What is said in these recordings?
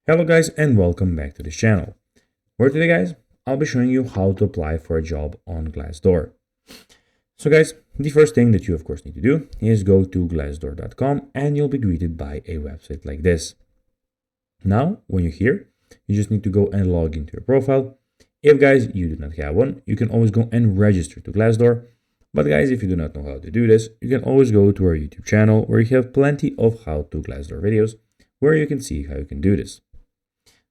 Hello guys and welcome back to this channel, where today guys I'll be showing you how to apply for a job on Glassdoor. So guys, the first thing that you of course need to do is go to glassdoor.com and you'll be greeted by a website like this. Now when you're here, you just need to go and log into your profile. If guys you do not have one, you can always go and register to Glassdoor. But guys, if you do not know how to do this, you can always go to our YouTube channel where you have plenty of how to Glassdoor videos where you can see how you can do this.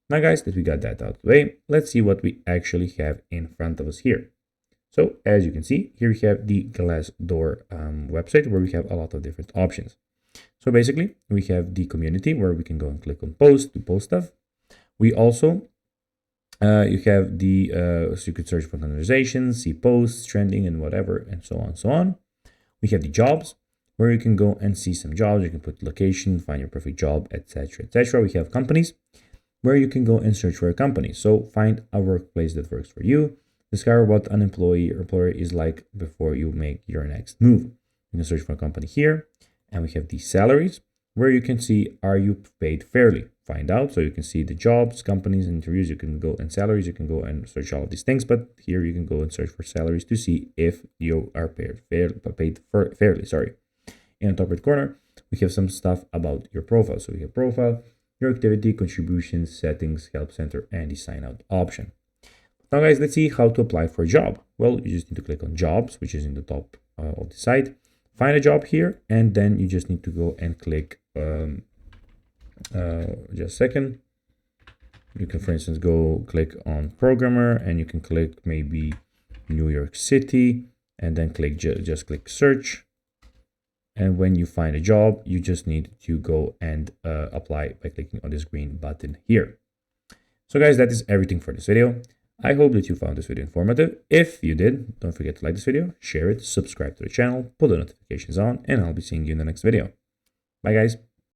Now guys, that we got that out of the way, let's see what we actually have in front of us here. So as you can see, here we have the Glassdoor website where we have a lot of different options. So basically, we have the community where we can go and click on post to post stuff. We also, you have the, so you could search for conversations, see posts, trending and whatever, and so on and so on. We have the jobs where you can go and see some jobs. You can put location, find your perfect job, etc., etc. We have companies where you can go and search for a company. So find a workplace that works for you. Discover what an employee or employer is like before you make your next move. You can search for a company here. And we have the salaries where you can see, are you paid fairly? Find out. So you can see the jobs, companies, interviews. You can go and salaries. You can go and search all of these things. But here you can go and search for salaries to see if you are paid fairly. Sorry. In the top right corner, we have some stuff about your profile. So we have profile, your activity, contributions, settings, help center, and the sign out option. Now guys, let's see how to apply for a job. Well, you just need to click on jobs, which is in the top of the site. Find a job here, and then you just need to go and click, just a second. You can, for instance, go click on programmer, and you can click maybe New York City, and then click just click search. And when you find a job, you just need to go and apply by clicking on this green button here. So guys, that is everything for this video. I hope that you found this video informative. If you did, don't forget to like this video, share it, subscribe to the channel, put the notifications on, and I'll be seeing you in the next video. Bye guys.